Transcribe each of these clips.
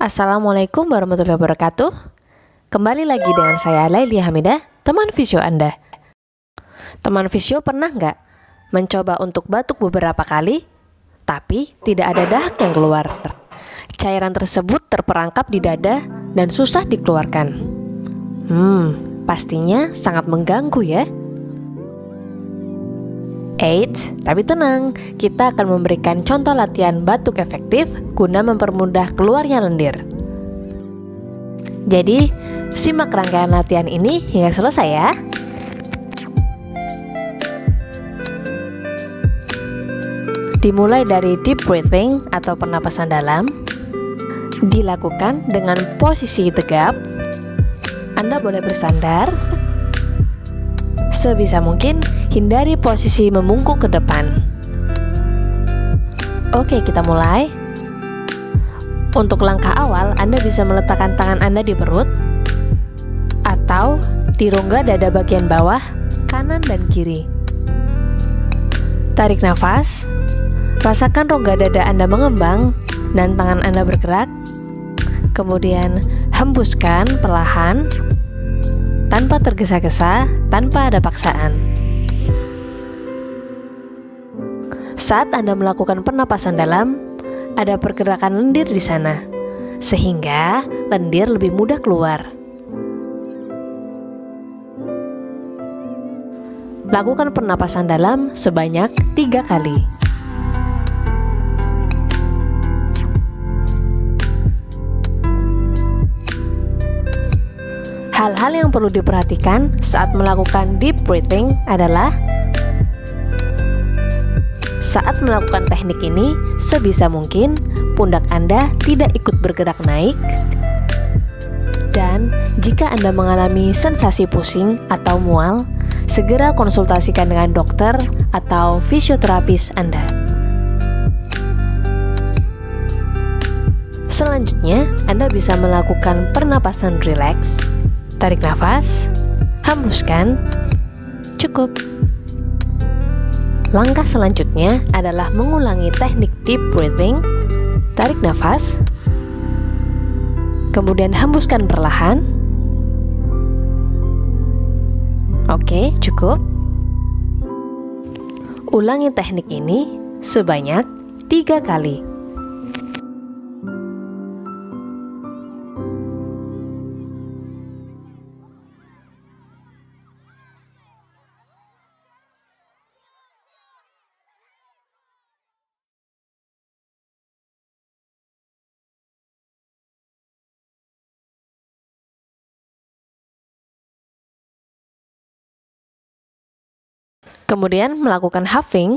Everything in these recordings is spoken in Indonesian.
Assalamualaikum warahmatullahi wabarakatuh. Kembali lagi dengan saya Laili Hamidah, teman visio Anda. Teman visio pernah nggak mencoba untuk batuk beberapa kali, tapi tidak ada dahak yang keluar? Cairan tersebut terperangkap di dada dan susah dikeluarkan. Pastinya sangat mengganggu ya. Eits, tapi tenang, kita akan memberikan contoh latihan batuk efektif guna mempermudah keluarnya lendir. Jadi, simak rangkaian latihan ini hingga selesai ya. Dimulai dari deep breathing atau pernapasan dalam. Dilakukan dengan posisi tegap. Anda boleh bersandar. Sebisa mungkin, hindari posisi membungkuk ke depan. Oke, kita mulai. Untuk langkah awal, Anda bisa meletakkan tangan Anda di perut atau di rongga dada bagian bawah, kanan dan kiri. Tarik nafas. Rasakan rongga dada Anda mengembang dan tangan Anda bergerak. Kemudian, hembuskan perlahan tanpa tergesa-gesa, tanpa ada paksaan. Saat Anda melakukan pernapasan dalam, ada pergerakan lendir di sana, sehingga lendir lebih mudah keluar. Lakukan pernapasan dalam sebanyak 3 kali. Hal-hal yang perlu diperhatikan saat melakukan deep breathing adalah saat melakukan teknik ini, sebisa mungkin pundak Anda tidak ikut bergerak naik, dan jika Anda mengalami sensasi pusing atau mual, segera konsultasikan dengan dokter atau fisioterapis Anda. Selanjutnya, Anda bisa melakukan pernapasan rileks. Tarik nafas, hembuskan, cukup. Langkah selanjutnya adalah mengulangi teknik deep breathing. Tarik nafas, kemudian hembuskan perlahan. Oke, cukup. Ulangi teknik ini sebanyak 3 kali. Kemudian melakukan huffing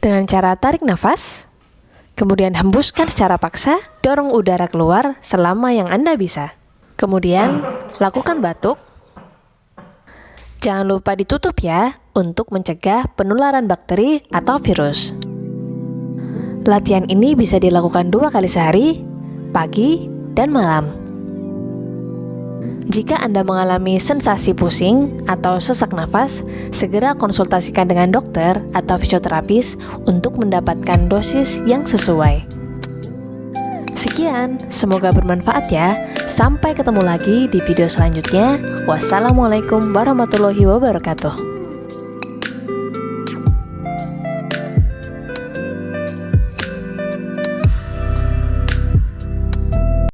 dengan cara tarik nafas, kemudian hembuskan secara paksa, dorong udara keluar selama yang Anda bisa. Kemudian lakukan batuk. Jangan lupa ditutup ya, untuk mencegah penularan bakteri atau virus. Latihan ini bisa dilakukan 2 kali sehari, pagi dan malam. Jika Anda mengalami sensasi pusing atau sesak nafas, segera konsultasikan dengan dokter atau fisioterapis untuk mendapatkan dosis yang sesuai. Sekian, semoga bermanfaat ya. Sampai ketemu lagi di video selanjutnya. Wassalamualaikum warahmatullahi wabarakatuh.